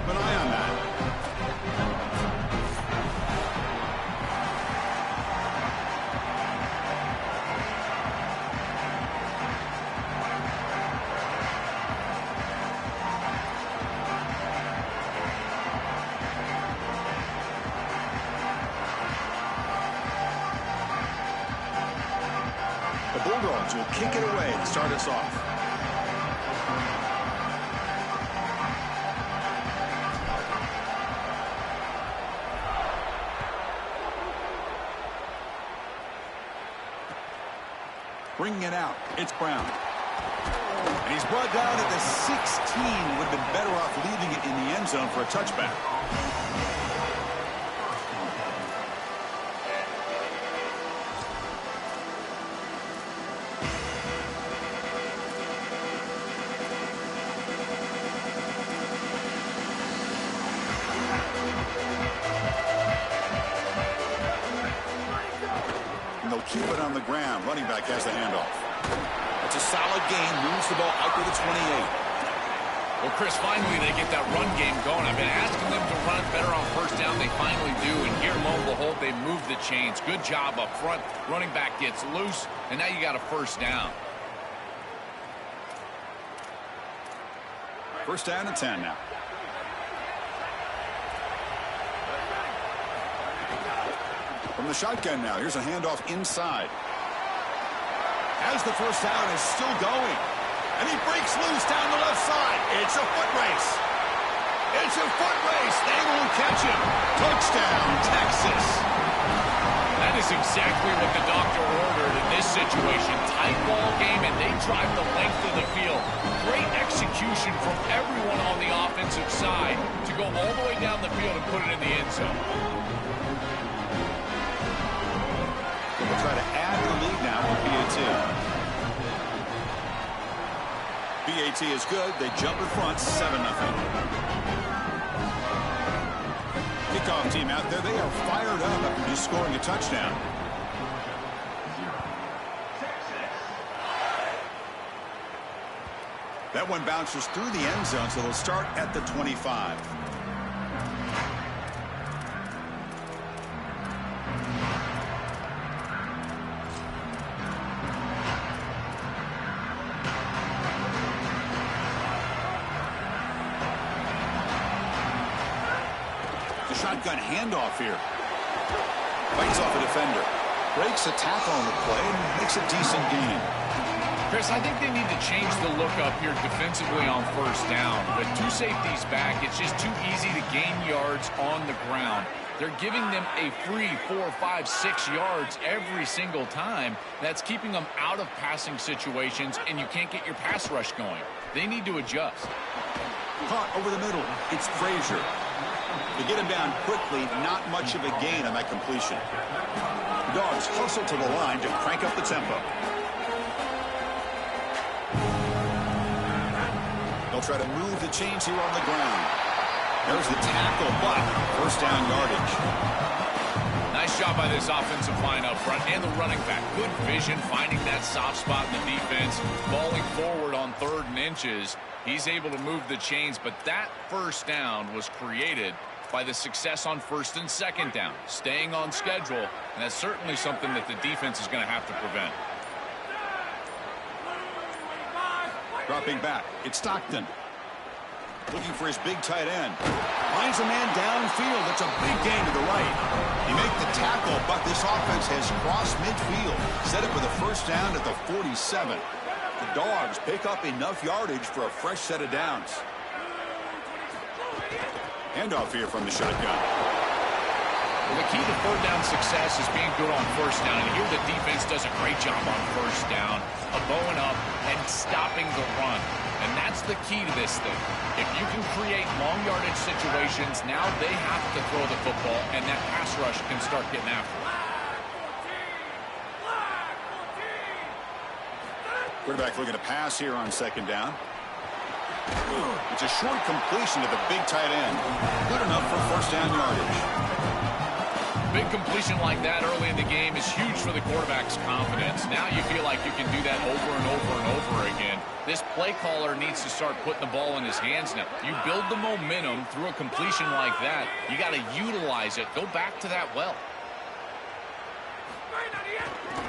keep an eye on that. The Bulldogs will kick it away to start us off. Bringing it out, it's Brown. And he's brought down at the 16. Would have been better off leaving it in the end zone for a touchback. And they'll keep it on the ground. Running back has the handoff. It's a solid game. Moves the ball out to the 28. Well, Chris, finally they get that run game going. I've been asking them to run it better on first down. They finally do. And here, lo and behold, they move the chains. Good job up front. Running back gets loose. And now you got a first down. First down and 10 now. From the shotgun now. Here's a handoff inside. As the first down is still going. And he breaks loose down the left side. It's a foot race. It's a foot race. They won't catch him. Touchdown, Texas. That is exactly what the doctor ordered in this situation. Tight ball game, and they drive the length of the field. Great execution from everyone on the offensive side to go all the way down the field and put it in the end zone. We'll try to add to the lead now with BAT. BAT is good. They jump in front, 7-0. Kickoff team out there. They are fired up after just scoring a touchdown. That one bounces through the end zone, so they'll start at the 25. Shotgun handoff here. Fights off a defender. Breaks a tackle on the play and makes a decent gain. Chris, I think they need to change the look up here defensively on first down. With two safeties back, it's just too easy to gain yards on the ground. They're giving them a free 4, 5, 6 yards every single time. That's keeping them out of passing situations, and you can't get your pass rush going. They need to adjust. Caught over the middle. It's Frazier. To get him down quickly, not much of a gain on that completion. The Dogs hustle to the line to crank up the tempo. They'll try to move the chains here on the ground. There's the tackle, but first down yardage. Nice job by this offensive line up front and the running back. Good vision, finding that soft spot in the defense, falling forward on 3rd and inches. He's able to move the chains, but that first down was created by the success on 1st and 2nd down, staying on schedule, and that's certainly something that the defense is going to have to prevent. Dropping back, it's Stockton. Looking for his big tight end. Finds a man downfield. It's a big gain to the right. He make the tackle, but this offense has crossed midfield. Set up with a first down at the 47. The Dogs pick up enough yardage for a fresh set of downs. Handoff here from the shotgun. Well, the key to 3rd down success is being good on first down. And here the defense does a great job on first down of bowing up and stopping the run. And that's the key to this thing. If you can create long yardage situations, now they have to throw the football, and that pass rush can start getting after it. Quarterback looking to pass here on 2nd down. It's a short completion to the big tight end. Good enough for first down yardage. big completion like that early in the game is huge for the quarterback's confidence. Now you feel like you can do that over and over and over again. This play caller needs to start putting the ball in his hands now. You build the momentum through a completion like that. You got to utilize it. Go back to that well.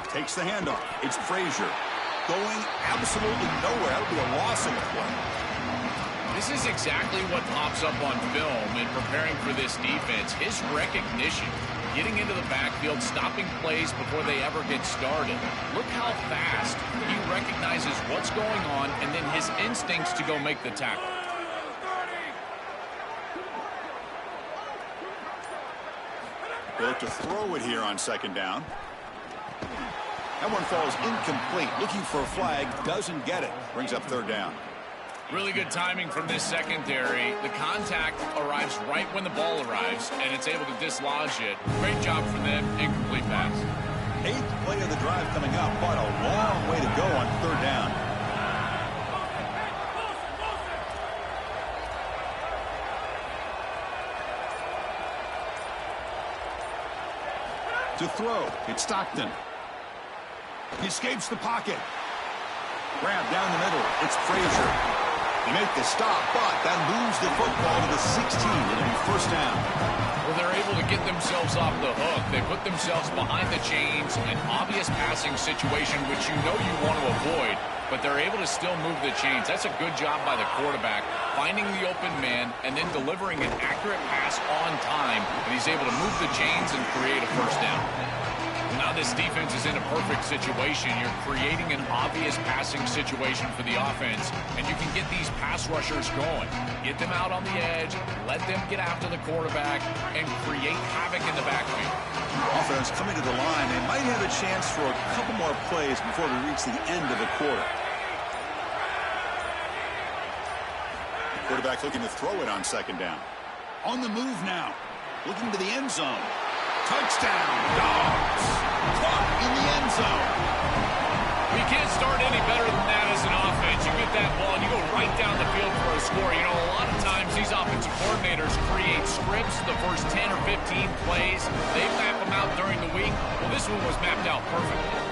Takes the handoff. It's Frazier. Going absolutely nowhere. That'll be a loss on the play. This is exactly what pops up on film in preparing for this defense. His recognition, getting into the backfield, stopping plays before they ever get started. Look how fast he recognizes what's going on and then his instincts to go make the tackle. They look to throw it here on second down. That one falls incomplete. Looking for a flag. Doesn't get it. Brings up third down. Really good timing from this secondary. The contact arrives right when the ball arrives, and it's able to dislodge it. Great job from them. Incomplete pass. 8th play of the drive coming up, but a long way to go on third down. To throw, it's Stockton. He escapes the pocket. Grab down the middle, it's Frazier. They make the stop, but that moves the football to the 16. It'll be first down. Well, they're able to get themselves off the hook. They put themselves behind the chains, an obvious passing situation, which you know you want to avoid, but they're able to still move the chains. That's a good job by the quarterback, finding the open man and then delivering an accurate pass on time, and he's able to move the chains and create a first down. Now this defense is in a perfect situation. You're creating an obvious passing situation for the offense, and you can get these pass rushers going. Get them out on the edge, let them get after the quarterback, and create havoc in the backfield. Offense coming to the line. They might have a chance for a couple more plays before we reach the end of the quarter. Quarterback looking to throw it on second down. On the move now. Looking to the end zone. Touchdown, Dogs. Caught in the end zone. You can't start any better than that as an offense. You get that ball and you go right down the field for a score. You know, a lot of times these offensive coordinators create scripts the first 10 or 15 plays. They map them out during the week. Well, this one was mapped out perfectly.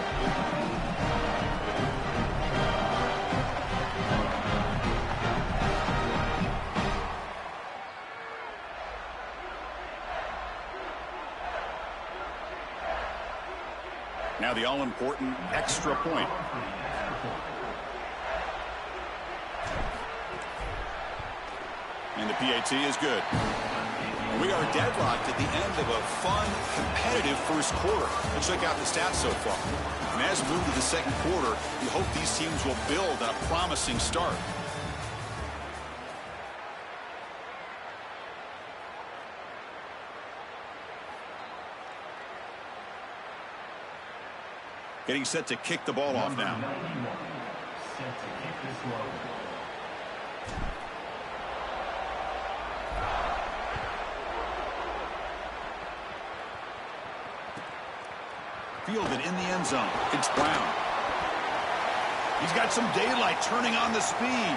Now the all-important extra point. And the PAT is good. We are deadlocked at the end of a fun, competitive first quarter. Let's check out the stats so far. And as we move to the second quarter, we hope these teams will build on a promising start. Getting set to kick the ball off now. Fielded in the end zone. It's Brown. He's got some daylight turning on the speed.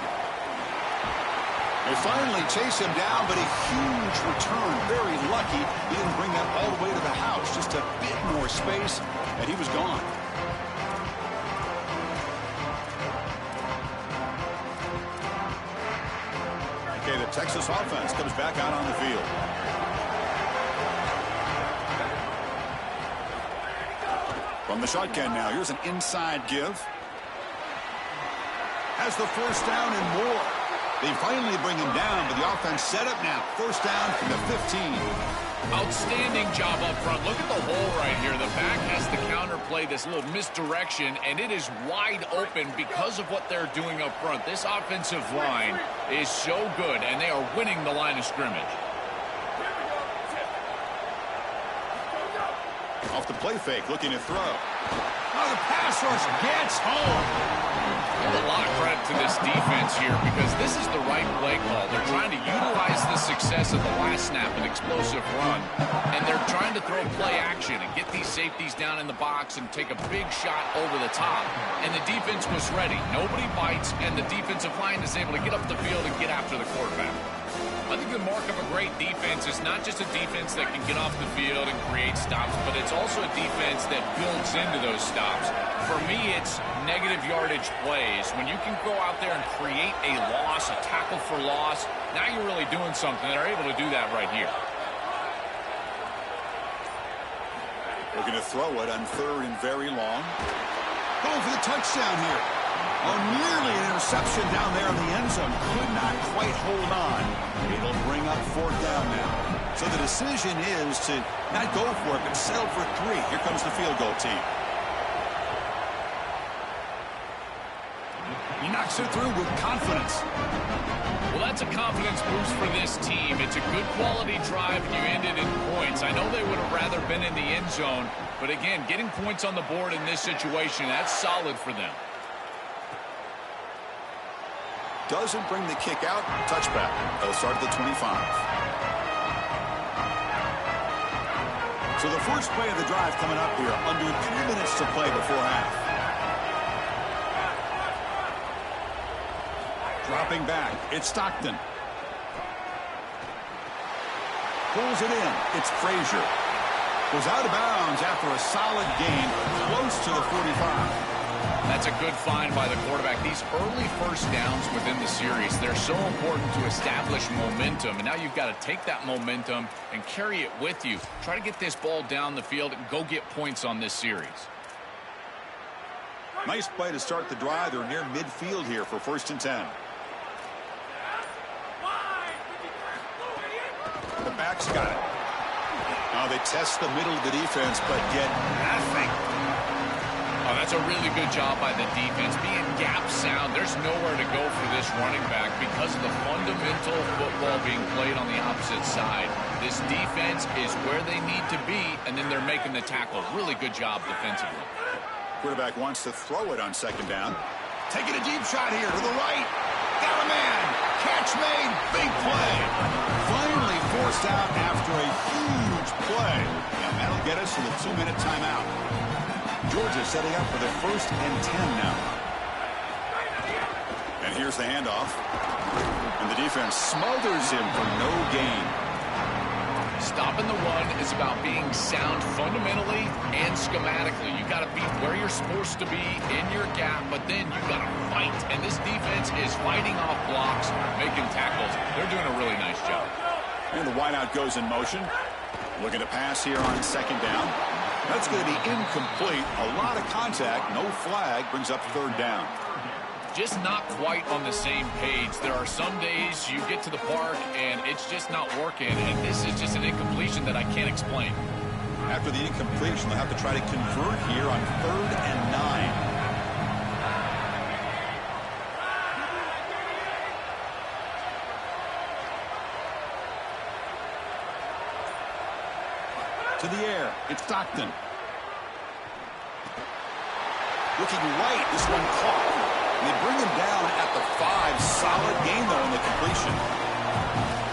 They finally chase him down, but a huge return. Very lucky he didn't bring that all the way to the house. Just a bit more space, and he was gone. Okay, the Texas offense comes back out on the field. From the shotgun now, here's an inside give. Has the first down and more. They finally bring him down, but the offense set up now. First down from the 15. Outstanding job up front. Look at the hole right here. The back has the counter play, this little misdirection, and it is wide open because of what they're doing up front. This offensive line is so good, and they are winning the line of scrimmage. Off the play fake, looking to throw. Oh, the pass rush gets home. A lot of credit to this defense here because this is the right play call. They're trying to utilize the success of the last snap, an explosive run, and they're trying to throw play action and get these safeties down in the box and take a big shot over the top. And the defense was ready. Nobody bites, and the defensive line is able to get up the field and get after the quarterback. I think the mark of a great defense is not just a defense that can get off the field and create stops, but it's also a defense that builds into those stops. For me, it's negative yardage plays. When you can go out there and create a loss, a tackle for loss, now you're really doing something. They're able to do that right here. We're going to throw it on 3rd and very long. Going for the touchdown here. Oh, nearly an interception down there in the end zone. Could not quite hold on. It'll bring up 4th down now. So the decision is to not go for it, but settle for 3. Here comes the field goal team. He knocks it through with confidence. Well, that's a confidence boost for this team. It's a good quality drive, and you ended in points. I know they would have rather been in the end zone, but again, getting points on the board in this situation, that's solid for them. Doesn't bring the kick out. Touchback. They'll start at the 25. So the first play of the drive coming up here. Under 2 minutes to play before half. Dropping back. It's Stockton. Pulls it in. It's Frazier. Goes out of bounds after a solid gain. Close to the 45. That's a good find by the quarterback. These early first downs within the series, they're so important to establish momentum. And now you've got to take that momentum and carry it with you. Try to get this ball down the field and go get points on this series. Nice play to start the drive. They're near midfield here for 1st and 10. The back's got it. Now they test the middle of the defense, but get nothing. Oh, that's a really good job by the defense. Being gap sound, there's nowhere to go for this running back because of the fundamental football being played on the opposite side. This defense is where they need to be, and then they're making the tackle. Really good job defensively. Quarterback wants to throw it on 2nd down. Taking a deep shot here to the right. Got a man. Catch made. Big play. Finally forced out after a huge play. And that'll get us to the 2-minute timeout. Georgia setting up for the 1st and 10 now. And here's the handoff. And the defense smothers him for no gain. Stopping the run is about being sound fundamentally and schematically. You got to be where you're supposed to be in your gap, but then you got to fight. And this defense is fighting off blocks, making tackles. They're doing a really nice job. And the wideout goes in motion. Looking to pass here on 2nd down. That's going to be incomplete. A lot of contact. No flag. Brings up 3rd down. Just not quite on the same page. There are some days you get to the park and it's just not working. And this is just an incompletion that I can't explain. After the incompletion, they'll have to try to convert here on 3rd and 9. To the air. It's Stockton. Looking right. This one caught. And they bring him down at the 5. Solid gain, though, in the completion.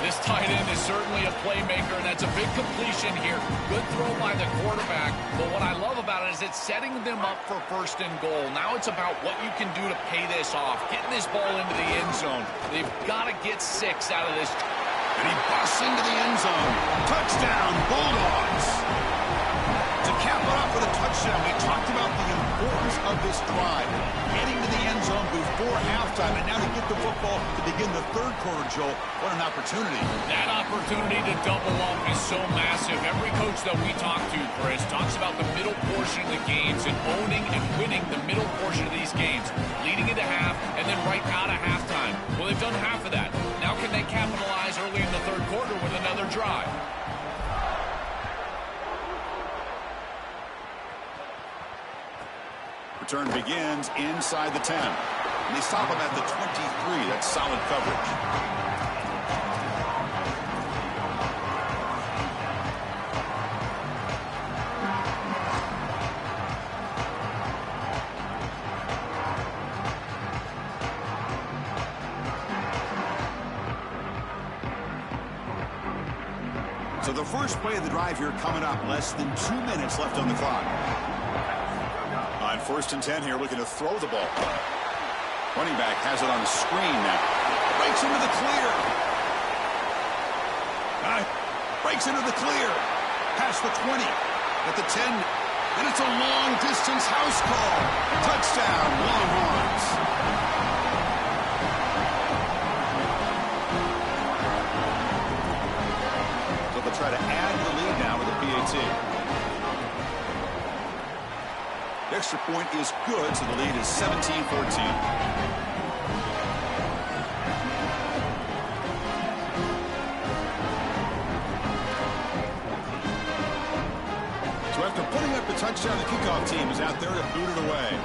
This tight end is certainly a playmaker, and that's a big completion here. Good throw by the quarterback. But what I love about it is it's setting them up for 1st and goal. Now it's about what you can do to pay this off. Getting this ball into the end zone. They've got to get 6 out of this. And he busts into the end zone. Touchdown, Bulldogs. To cap it off with a touchdown, we talked about the importance of this drive. Getting to the end zone before halftime, and now to get the football to begin the 3rd quarter, Joel. What an opportunity. That opportunity to double up is so massive. Every coach that we talk to, Chris, talks about the middle portion of the games and owning and winning the middle portion of these games, leading into half and then right out of halftime. Well, they've done half of that. Now can they capitalize early in the 3rd quarter with another drive? Return begins inside the 10. And they stop him at the 23. That's solid coverage. So the first play of the drive here coming up. Less than 2 minutes left on the clock. On 1st and 10 here, looking to throw the ball. Running back has it on the screen now. Breaks into the clear. Breaks into the clear. Past the 20. At the 10. And it's a long-distance house call. Touchdown, Longhorns. So they'll try to add the lead now with a PAT. The extra point is good, so the lead is 17-14. After putting up the touchdown, the kickoff team is out there to boot it away.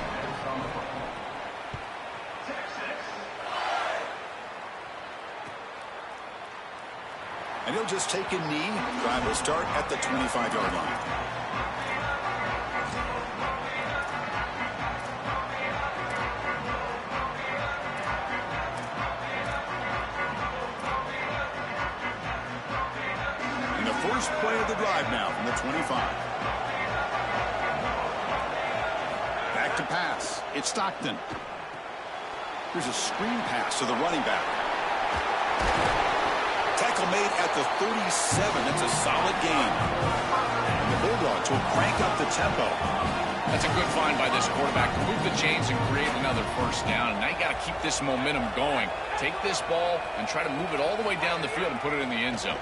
And he'll just take a knee. Drive will start at the 25-yard line. And the first play of the drive now from the 25. To pass. It's Stockton. Here's a screen pass to the running back. Tackle made at the 37. That's a solid gain. And the Bulldogs will crank up the tempo. That's a good find by this quarterback to move the chains and create another first down. And now you got to keep this momentum going. Take this ball and try to move it all the way down the field and put it in the end zone.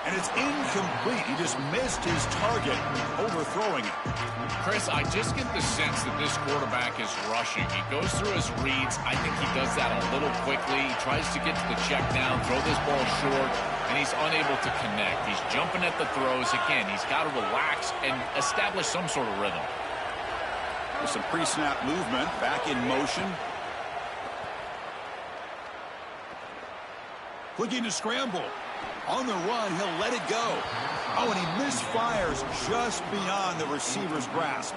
And it's incomplete. He just missed his target, overthrowing it. Chris, I just get the sense that this quarterback is rushing. He goes through his reads. I think he does that a little quickly. He tries to get to the check down, throw this ball short, and he's unable to connect. He's jumping at the throws. Again, he's got to relax and establish some sort of rhythm. With some pre-snap movement, back in motion. Looking to scramble. On the run, he'll let it go. Oh, and he misfires just beyond the receiver's grasp.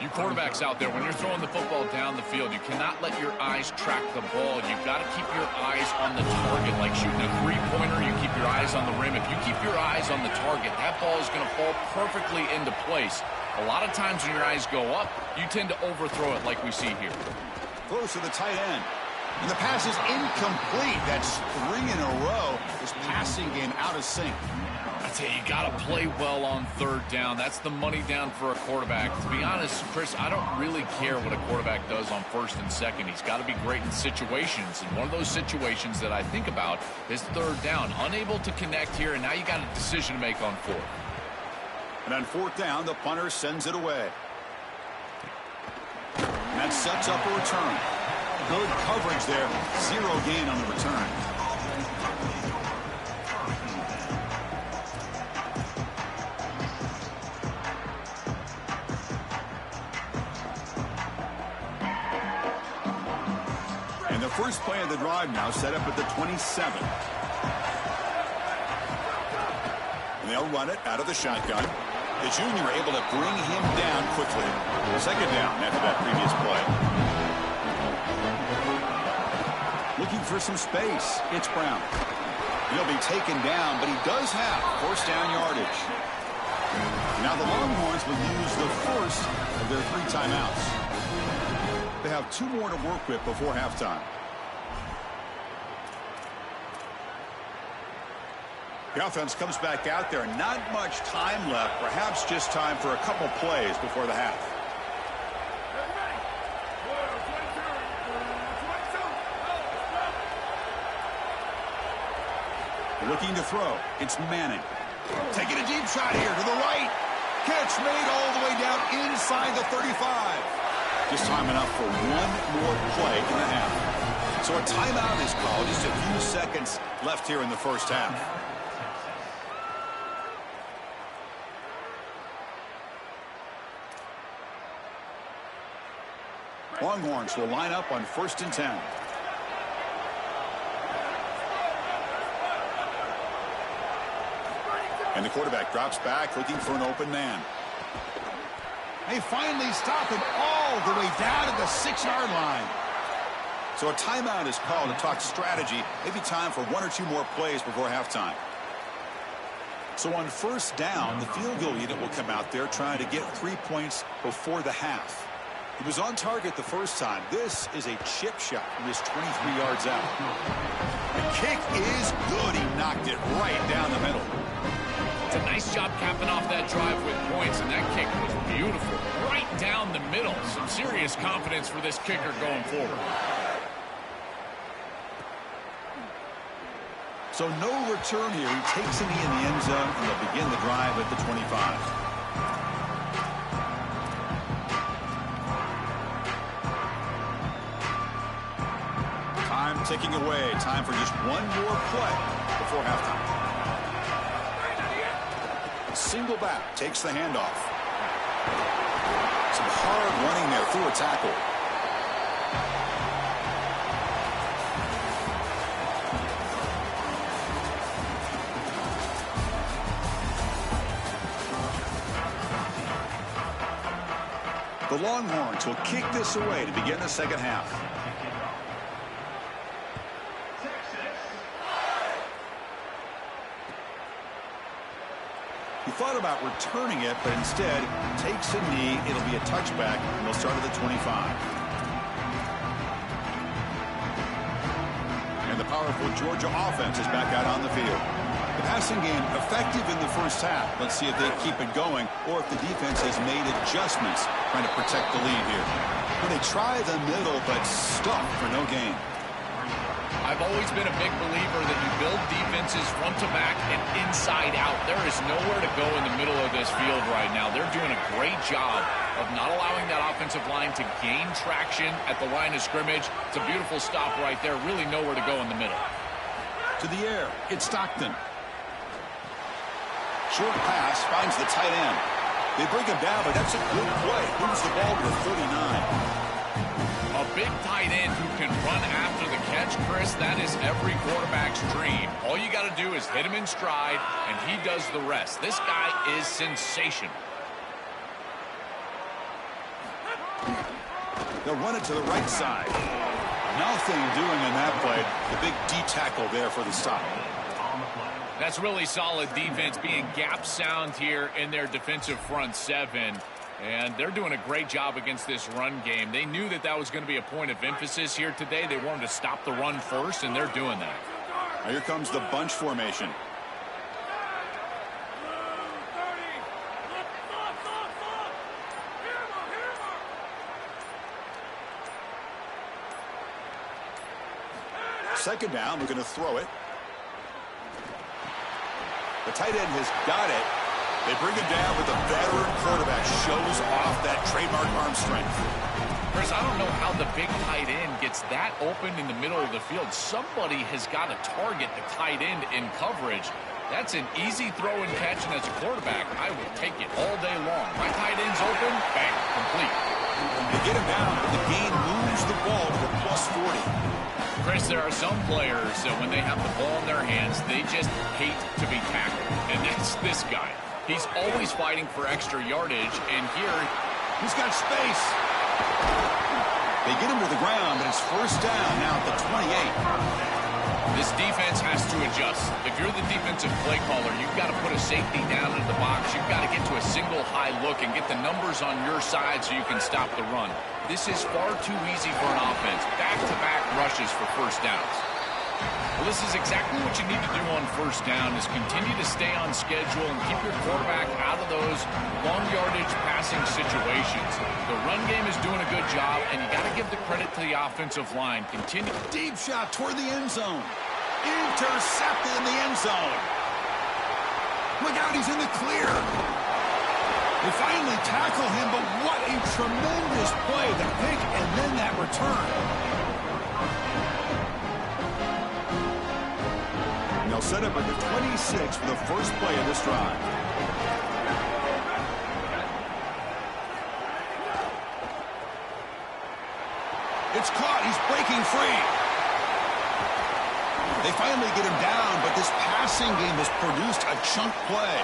You quarterbacks out there, when you're throwing the football down the field, you cannot let your eyes track the ball. You've got to keep your eyes on the target. Like shooting a three-pointer, you keep your eyes on the rim. If you keep your eyes on the target, that ball is going to fall perfectly into place. A lot of times when your eyes go up, you tend to overthrow it like we see here. Throws to the tight end. And the pass is incomplete. That's 3 in a row. His passing game out of sync. I tell you, you got to play well on third down. That's the money down for a quarterback. To be honest, Chris, I don't really care what a quarterback does on first and second. He's got to be great in situations. And one of those situations that I think about is third down. Unable to connect here, and now you got a decision to make on fourth. And on fourth down, the punter sends it away. And that sets up a return. Good coverage there. 0 gain on the return. And the first play of the drive now set up at the 27. And they'll run it out of the shotgun. The junior able to bring him down quickly. Second down after that previous play. Looking for some space. It's Brown. He'll be taken down, but he does have first down yardage. Now the Longhorns will use the first of their 3 timeouts. They have 2 more to work with before halftime. The offense comes back out there. Not much time left. Perhaps just time for a couple plays before the half. Looking to throw. It's Manning. Taking a deep shot here to the right. Catch made all the way down inside the 35. Just time enough for 1 more play in the half. So a timeout is called. Just a few seconds left here in the first half. Longhorns will line up on 1st and 10. And the quarterback drops back, looking for an open man. They finally stop him all the way down at the 6-yard line. So a timeout is called to talk strategy. Maybe time for 1 or 2 more plays before halftime. So on first down, the field goal unit will come out there trying to get 3 points before the half. He was on target the first time. This is a chip shot from just 23 yards out. The kick is good. He knocked it right down the middle. It's a nice job capping off that drive with points, and that kick was beautiful. Right down the middle. Some serious confidence for this kicker going forward. So no return here. He takes a knee in the end zone, and they'll begin the drive at the 25. Time ticking away. Time for just one more play before halftime. Single back takes the handoff. Some hard running there through a tackle. The Longhorns will kick this away to begin the second half. He thought about returning it, but instead takes a knee. It'll be a touchback, and they'll start at the 25. And the powerful Georgia offense is back out on the field. The passing game effective in the first half. Let's see if they keep it going or if the defense has made adjustments trying to protect the lead here. Well, they try the middle, but stuck for no gain. I've always been a big believer that you build defenses front to back and inside out. There is nowhere to go in the middle of this field right now. They're doing a great job of not allowing that offensive line to gain traction at the line of scrimmage. It's a beautiful stop right there. Really nowhere to go in the middle. To the air, it's Stockton. Short pass finds the tight end. They bring him down, but that's a good play. Moves the ball to the 39. A big tight end who can run after the catch, Chris, that is every quarterback's dream. All you got to do is hit him in stride, and he does the rest. This guy is sensational. They'll run it to the right side. Nothing doing in that play. The big D tackle there for the stop. That's really solid defense, being gap sound here in their defensive front seven. And they're doing a great job against this run game. They knew that that was going to be a point of emphasis here today. They wanted to stop the run first, and they're doing that. Now here comes the bunch formation. Second down, we're going to throw it. The tight end has got it. They bring it down, but the veteran quarterback shows off that trademark arm strength. Chris, I don't know how the big tight end gets that open in the middle of the field. Somebody has got to target the tight end in coverage. That's an easy throw and catch, and as a quarterback, I would take it all day long. My tight end's open, bang, complete. They get him down, but the gain moves the ball to the +40. Chris, there are some players that when they have the ball in their hands, they just hate to be tackled. And that's this guy. He's always fighting for extra yardage, and here he's got space. They get him to the ground, but it's first down now at the 28. This defense has to adjust. If you're the defensive play caller, you've got to put a safety down into the box. You've got to get to a single high look and get the numbers on your side so you can stop the run. This is far too easy for an offense. Back-to-back rushes for first downs. Well, this is exactly what you need to do on first down is continue to stay on schedule and keep your quarterback out of those long yardage passing situations. The run game is doing a good job, and you got to give the credit to the offensive line. Continue. Deep shot toward the end zone. Intercepted in the end zone. Look out, he's in the clear. They finally tackle him, but what a tremendous play. The pick and then that return. They'll set up at the 26 for the first play of this drive. It's caught. He's breaking free. They finally get him down, but this passing game has produced a chunk play.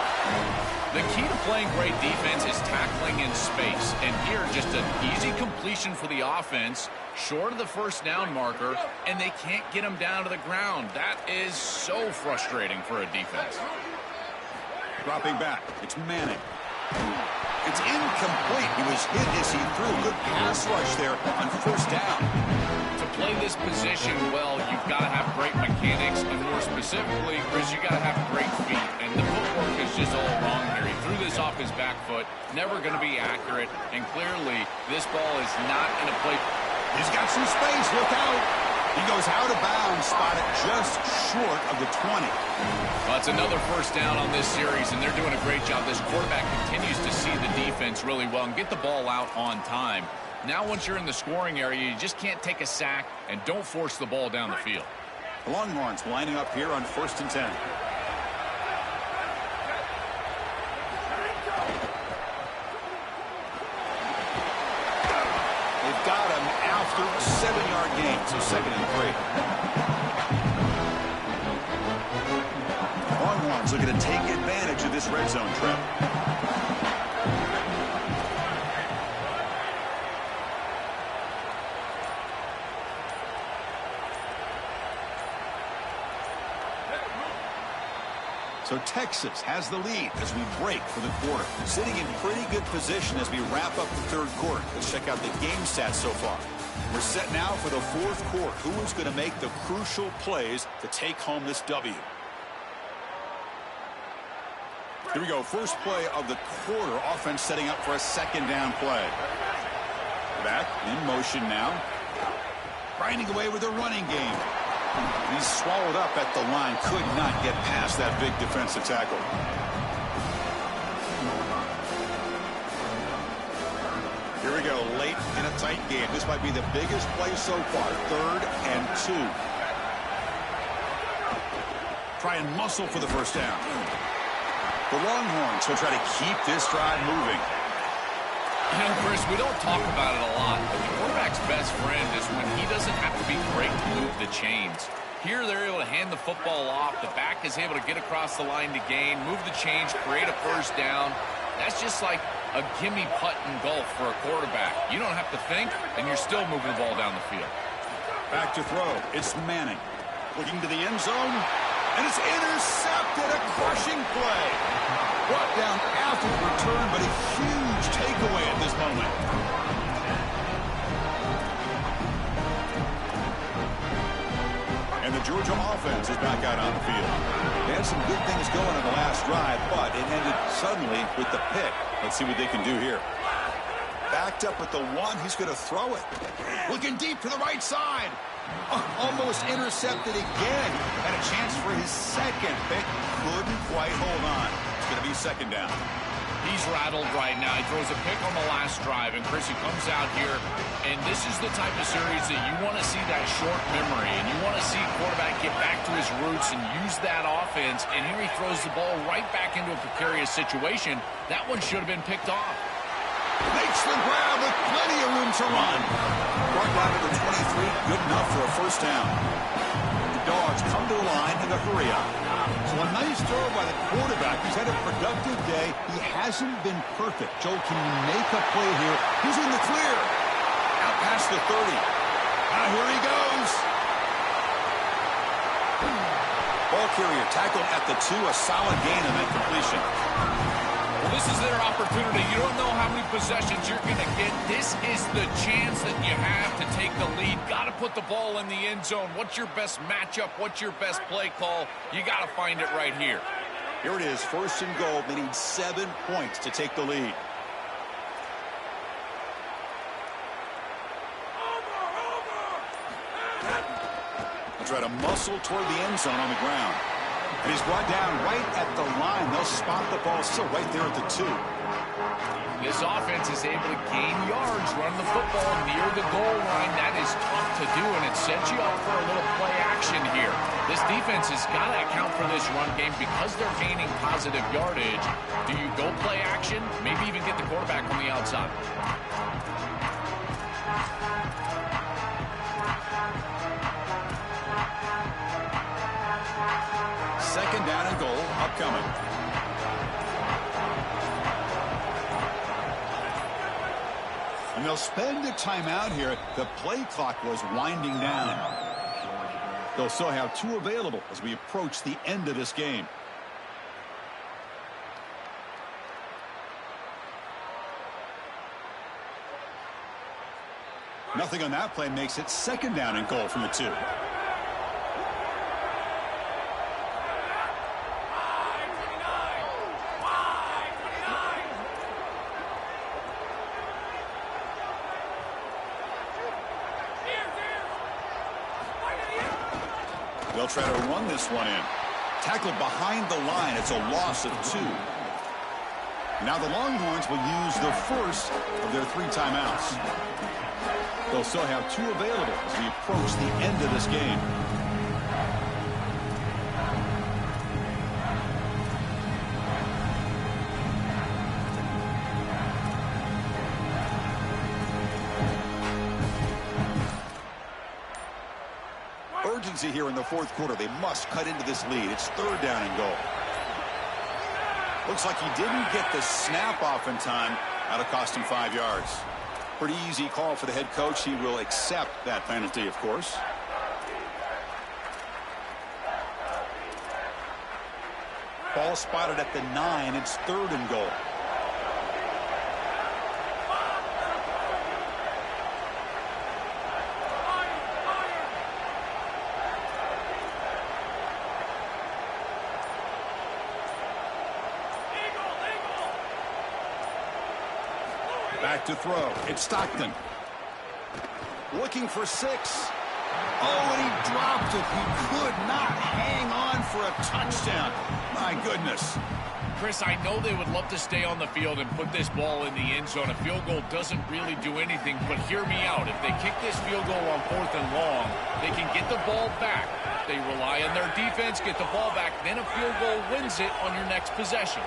The key to playing great defense is tackling in space. And here, just an easy completion for the offense, short of the first down marker, and they can't get him down to the ground. That is so frustrating for a defense. Dropping back, it's Manning. It's incomplete. He was hit as he threw. Good pass rush there on first down. To play this position well, you've got to have great mechanics, and more specifically, Chris, you got to have great feet. And the footwork is just all wrong here. He threw this off his back foot, never going to be accurate, and clearly this ball is not in a place. He's got some space. Look out. He goes out of bounds, spotted just short of the 20. Well, it's another first down on this series, and they're doing a great job. This quarterback continues to see the defense really well and get the ball out on time. Now, once you're in the scoring area, you just can't take a sack and don't force the ball down the field. The Longhorns lining up here on 1st and 10. They've got him after a 7-yard gain, so 2nd and 3. Longhorns looking to take advantage of this red zone trap. So Texas has the lead as we break for the quarter. Sitting in pretty good position as we wrap up the 3rd quarter. Let's check out the game stats so far. We're set now for the 4th quarter. Who is going to make the crucial plays to take home this W? Here we go. First play of the quarter. Offense setting up for a 2nd down play. Back in motion now. Grinding away with a running game. He's swallowed up at the line. Could not get past that big defensive tackle. Here we go. Late in a tight game. This might be the biggest play so far. 3rd and 2. Try and muscle for the first down. The Longhorns will try to keep this drive moving. You know, Chris, we don't talk about it a lot, but the quarterback's best friend is when he doesn't have to be great to move the chains. Here, they're able to hand the football off. The back is able to get across the line to gain, move the chains, create a first down. That's just like a gimme putt in golf for a quarterback. You don't have to think, and you're still moving the ball down the field. Back to throw. It's Manning. Looking to the end zone, and it's intercepted. A crushing play. Brought down after the return, but a huge takeaway at this moment. And the Georgia offense is back out on the field. They had some good things going on the last drive, but it ended suddenly with the pick. Let's see what they can do here. Backed up at the 1. He's going to throw it. Looking deep to the right side. Almost intercepted again. Had a chance for his 2nd pick. Couldn't quite hold on. It's going to be 2nd down. He's rattled right now. He throws a pick on the last drive, and Chris, he comes out here, and this is the type of series that you want to see that short memory, and you want to see quarterback get back to his roots and use that offense, and here he throws the ball right back into a precarious situation. That one should have been picked off. Makes the grab with plenty of room to run. Brought down to the 23, good enough for a first down. The Dogs come to the line in a hurry-up. So a nice throw by the quarterback. He's had a productive day. He hasn't been perfect. Joe, can you make a play here? He's in the clear. Out past the 30. Now here he goes. Ball carrier tackled at the 2. A solid gain on that completion. Well, this is their opportunity. You don't know how many possessions you're going to get. This is the chance that you have to take the lead. Got to put the ball in the end zone. What's your best matchup? What's your best play call? You got to find it right here. Here it is, 1st and goal. They need 7 points to take the lead. They'll try to muscle toward the end zone on the ground. And he's brought down right at the line. They'll spot the ball still right there at the 2. This offense is able to gain yards, run the football near the goal line. That is tough to do, and it sets you up for a little play action here. This defense has got to account for this run game because they're gaining positive yardage. Do you go play action? Maybe even get the quarterback on the outside. Second down and goal upcoming. And they'll spend a timeout here. The play clock was winding down. They'll still have 2 available as we approach the end of this game. Nothing on that play makes it second down and goal from the 2. They'll try to run this one in. Tackled behind the line. It's a loss of 2. Now the Longhorns will use the first of their 3 timeouts. They'll still have 2 available as we approach the end of this game. Urgency here in the 4th quarter. They must cut into this lead. It's 3rd down and goal. Looks like he didn't get the snap off in time. That'll cost him 5 yards. Pretty easy call for the head coach. He will accept that penalty, of course. Ball spotted at the 9. It's 3rd and goal. Back to throw. It's Stockton. Looking for 6. Oh, and he dropped it. He could not hang on for a touchdown. My goodness. Chris, I know they would love to stay on the field and put this ball in the end zone. A field goal doesn't really do anything, but hear me out. If they kick this field goal on 4th and long, they can get the ball back. They rely on their defense, get the ball back, then a field goal wins it on your next possession.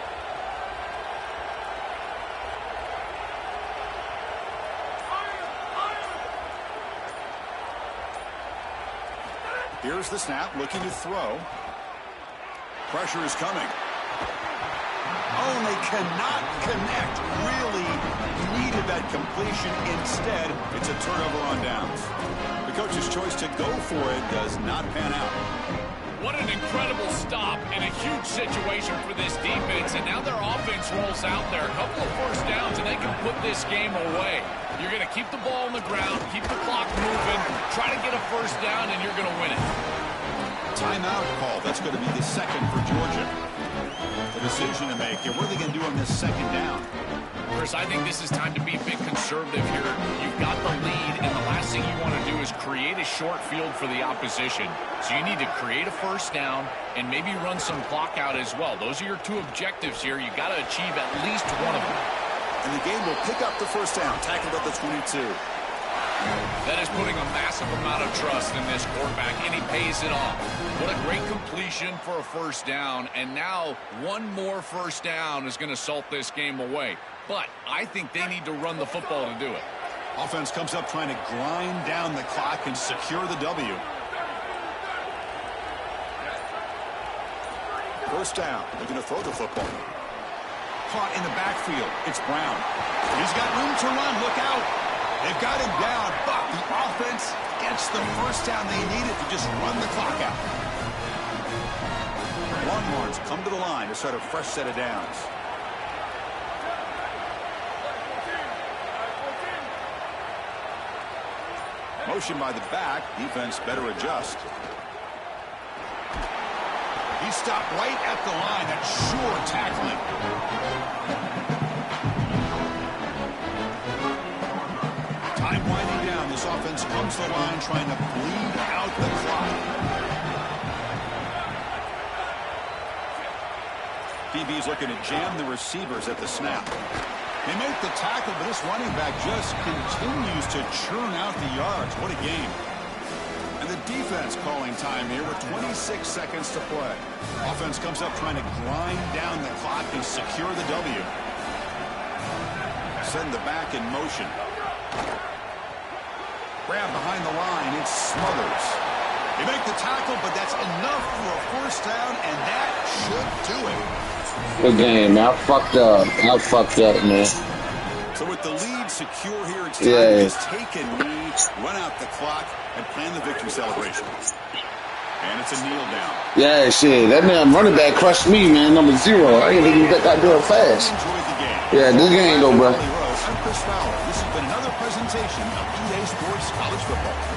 Here's the snap, looking to throw. Pressure is coming. Oh, and they cannot connect. Really needed that completion. Instead, it's a turnover on downs. The coach's choice to go for it does not pan out. What an incredible stop and a huge situation for this defense. And now their offense rolls out there. A couple of 1st downs, and they can put this game away. You're going to keep the ball on the ground, keep the clock moving, try to get a 1st down, and you're going to win it. Timeout call. That's going to be the 2nd for Georgia. The decision to make here. What are they going to do on this 2nd down? Chris, I think this is time to be a bit conservative here. You've got the lead, and the last thing you want to do is create a short field for the opposition. So you need to create a 1st down and maybe run some clock out as well. Those are your 2 objectives here. You've got to achieve at least one of them. And the game will pick up the 1st down, tackled at the 22. That is putting a massive amount of trust in this quarterback, and he pays it off. What a great completion for a 1st down, and now one more 1st down is going to salt this game away. But I think they need to run the football to do it. Offense comes up trying to grind down the clock and secure the W. 1st down. They're going to throw the football. Caught in the backfield. It's Brown. He's got room to run. Look out. They've got him down, but the offense gets the 1st down they needed to just run the clock out. Longhorns come to the line to start a fresh set of downs. Motion by the back. Defense better adjust. He stopped right at the line. That's sure tackling. Time winding down. This offense comes to the line trying to bleed out the clock. DB's looking to jam the receivers at the snap. They make the tackle, but this running back just continues to churn out the yards. What a game. And the defense calling time here with 26 seconds to play. Offense comes up trying to grind down the clock and secure the W. Send the back in motion. Grab behind the line. It's Smothers. They make the tackle, but that's enough for a 1st down, and that should do it. Good game, man. I fucked up, man. So with the lead secure here, it's time to just take a knee, run out the clock, and plan the victory celebration. And it's a kneel down. Yeah, shit. That damn running back crushed me, man. Number 0. I didn't even get that doing fast. Enjoyed the game. Yeah, good game, though, bro. I'm Chris Fowler. This has been another presentation of EA Sports college football.